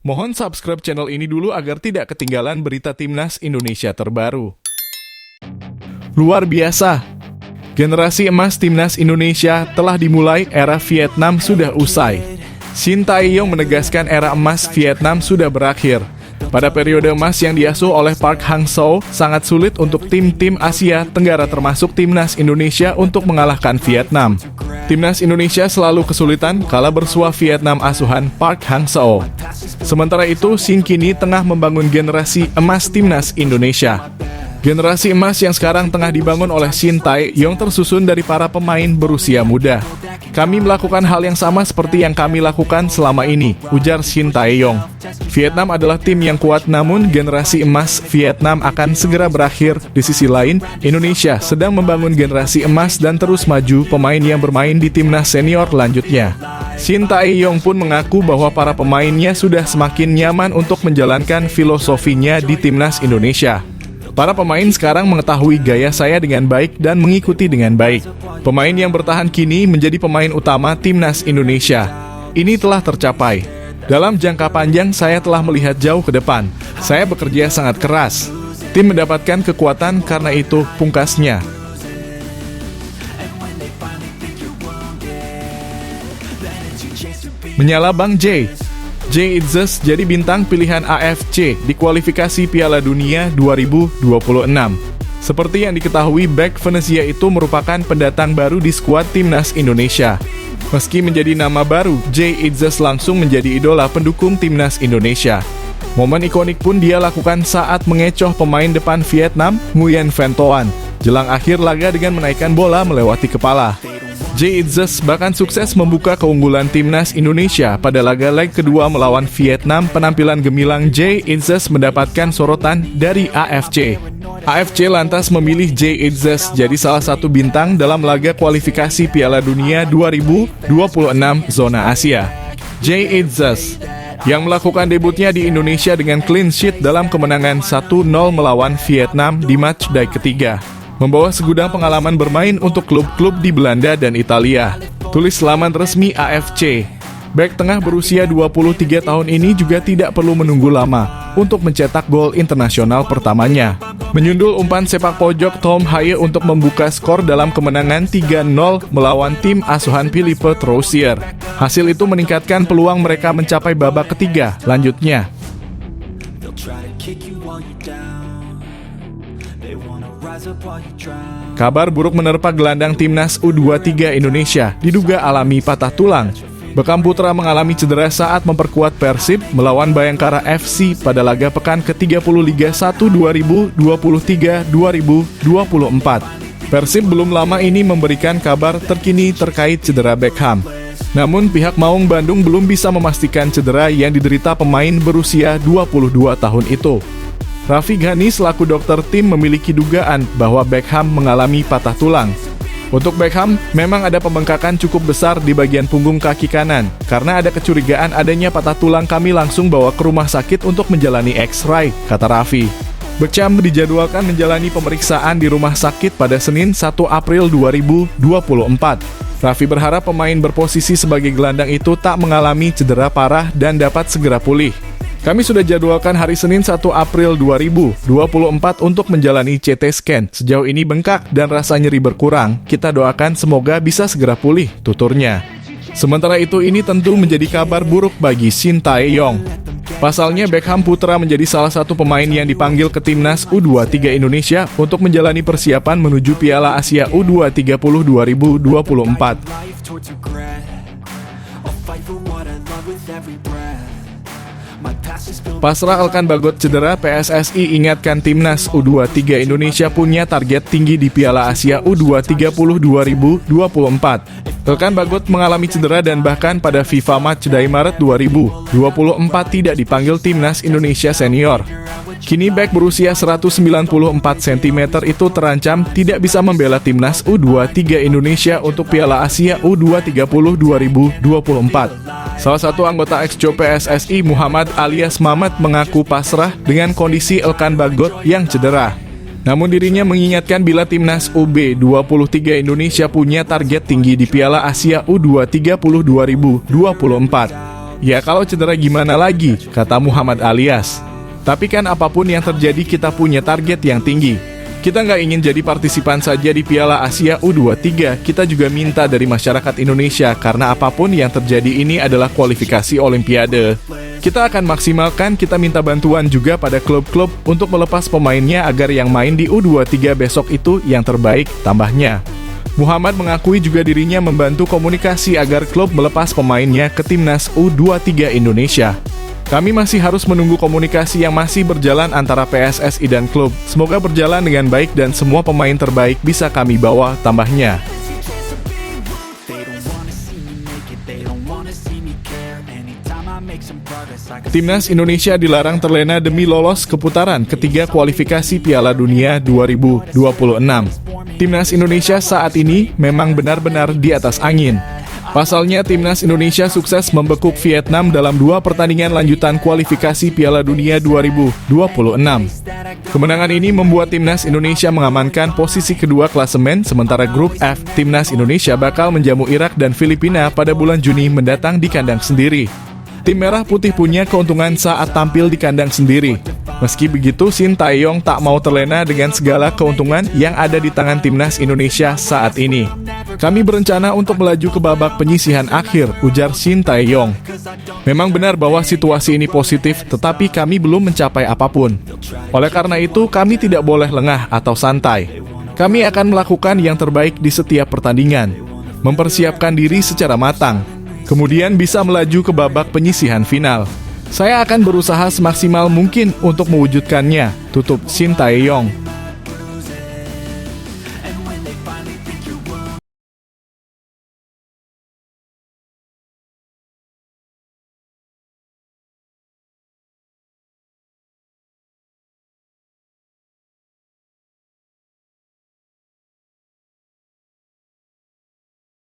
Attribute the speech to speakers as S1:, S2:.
S1: Mohon subscribe channel ini dulu agar tidak ketinggalan berita Timnas Indonesia terbaru. Luar biasa! Generasi emas Timnas Indonesia telah dimulai, era Vietnam sudah usai. Shin Tae-yong menegaskan era emas Vietnam sudah berakhir. Pada periode emas yang diasuh oleh Park Hang-seo, sangat sulit untuk tim-tim Asia Tenggara termasuk Timnas Indonesia untuk mengalahkan Vietnam. Timnas Indonesia selalu kesulitan kala bersua Vietnam asuhan Park Hang-seo. Sementara itu, Shin kini tengah membangun generasi emas Timnas Indonesia. Generasi emas yang sekarang tengah dibangun oleh Shin Tae-yong tersusun dari para pemain berusia muda. Kami melakukan hal yang sama seperti yang kami lakukan selama ini, ujar Shin Tae-yong. Vietnam adalah tim yang kuat, namun generasi emas Vietnam akan segera berakhir. Di sisi lain, Indonesia sedang membangun generasi emas dan terus maju pemain yang bermain di timnas senior lanjutnya. Shin Tae-yong pun mengaku bahwa para pemainnya sudah semakin nyaman untuk menjalankan filosofinya di timnas Indonesia. Para pemain sekarang mengetahui gaya saya dengan baik dan mengikuti dengan baik. Pemain yang bertahan kini menjadi pemain utama Timnas Indonesia. Ini telah tercapai. Dalam jangka panjang saya telah melihat jauh ke depan. Saya bekerja sangat keras. Tim mendapatkan kekuatan karena itu, pungkasnya. Menyala Bang J. Jay Itzes jadi bintang pilihan AFC di kualifikasi Piala Dunia 2026. Seperti yang diketahui, bek Venezia itu merupakan pendatang baru di skuad Timnas Indonesia. Meski menjadi nama baru, Jay Itzes langsung menjadi idola pendukung Timnas Indonesia. Momen ikonik pun dia lakukan saat mengecoh pemain depan Vietnam, Nguyen Van Toan, jelang akhir laga dengan menaikkan bola melewati kepala. Jay Itzes bahkan sukses membuka keunggulan Timnas Indonesia pada laga leg kedua melawan Vietnam. Penampilan gemilang Jay Itzes mendapatkan sorotan dari AFC. AFC lantas memilih Jay Itzes jadi salah satu bintang dalam laga kualifikasi Piala Dunia 2026 zona Asia. Jay Itzes yang melakukan debutnya di Indonesia dengan clean sheet dalam kemenangan 1-0 melawan Vietnam di matchday ketiga. Membawa segudang pengalaman bermain untuk klub-klub di Belanda dan Italia. Tulis laman resmi AFC. Bek tengah berusia 23 tahun ini juga tidak perlu menunggu lama untuk mencetak gol internasional pertamanya. Menyundul umpan sepak pojok Tom Haye untuk membuka skor dalam kemenangan 3-0 melawan tim asuhan Philippe Troussier. Hasil itu meningkatkan peluang mereka mencapai babak ketiga lanjutnya. Kabar buruk menerpa gelandang timnas U23 Indonesia, diduga alami patah tulang. Bekam Putra mengalami cedera saat memperkuat Persib melawan Bayangkara FC pada laga pekan ke-30 Liga 1 2023-2024. Persib belum lama ini memberikan kabar terkini terkait cedera Beckham. Namun pihak Maung Bandung belum bisa memastikan cedera yang diderita pemain berusia 22 tahun itu. Raffi Ghani selaku dokter tim memiliki dugaan bahwa Beckham mengalami patah tulang. Untuk Beckham, memang ada pembengkakan cukup besar di bagian punggung kaki kanan. Karena ada kecurigaan adanya patah tulang, kami langsung bawa ke rumah sakit untuk menjalani X-ray, kata Raffi. Beckham dijadwalkan menjalani pemeriksaan di rumah sakit pada Senin 1 April 2024. Raffi berharap pemain berposisi sebagai gelandang itu tak mengalami cedera parah dan dapat segera pulih. Kami sudah jadwalkan hari Senin 1 April 2024 untuk menjalani CT scan. Sejauh ini bengkak dan rasa nyeri berkurang. Kita doakan semoga bisa segera pulih, tuturnya. Sementara itu, ini tentu menjadi kabar buruk bagi Shin Tae-yong. Pasalnya, Beckham Putra menjadi salah satu pemain yang dipanggil ke timnas U23 Indonesia untuk menjalani persiapan menuju Piala Asia U2030 2024. Pasrah Elkan Bagot cedera, PSSI ingatkan timnas U23 Indonesia punya target tinggi di Piala Asia U2030 2024. Elkan Bagot mengalami cedera dan bahkan pada FIFA Matchday Maret 2024 tidak dipanggil timnas Indonesia senior. Kini bek berusia 194 cm itu terancam tidak bisa membela timnas U23 Indonesia untuk Piala Asia U2030 2024. Salah satu anggota Exco PSSI, Muhammad alias Mamat, mengaku pasrah dengan kondisi Elkan Bagot yang cedera. Namun dirinya mengingatkan bila timnas UB23 Indonesia punya target tinggi di Piala Asia U2030 2024. Ya kalau cedera gimana lagi, kata Muhammad Alias. Tapi kan apapun yang terjadi kita punya target yang tinggi. Kita nggak ingin jadi partisipan saja di Piala Asia U23, kita juga minta dari masyarakat Indonesia karena apapun yang terjadi ini adalah kualifikasi Olimpiade. Kita akan maksimalkan, kita minta bantuan juga pada klub-klub untuk melepas pemainnya agar yang main di U23 besok itu yang terbaik, tambahnya. Muhammad mengakui juga dirinya membantu komunikasi agar klub melepas pemainnya ke timnas U23 Indonesia. Kami masih harus menunggu komunikasi yang masih berjalan antara PSSI dan klub. Semoga berjalan dengan baik dan semua pemain terbaik bisa kami bawa, tambahnya. Timnas Indonesia dilarang terlena demi lolos ke putaran ketiga kualifikasi Piala Dunia 2026. Timnas Indonesia saat ini memang benar-benar di atas angin. Pasalnya, Timnas Indonesia sukses membekuk Vietnam dalam 2 pertandingan lanjutan kualifikasi Piala Dunia 2026. Kemenangan ini membuat Timnas Indonesia mengamankan posisi kedua klasemen, sementara Grup F, Timnas Indonesia bakal menjamu Irak dan Filipina pada bulan Juni mendatang di kandang sendiri. Tim Merah Putih punya keuntungan saat tampil di kandang sendiri. Meski begitu, Shin Tae-yong tak mau terlena dengan segala keuntungan yang ada di tangan Timnas Indonesia saat ini. Kami berencana untuk melaju ke babak penyisihan akhir, ujar Shin Tae-yong. Memang benar bahwa situasi ini positif, tetapi kami belum mencapai apapun. Oleh karena itu, kami tidak boleh lengah atau santai. Kami akan melakukan yang terbaik di setiap pertandingan, mempersiapkan diri secara matang, kemudian bisa melaju ke babak penyisihan final. Saya akan berusaha semaksimal mungkin untuk mewujudkannya, tutup Shin Tae-yong.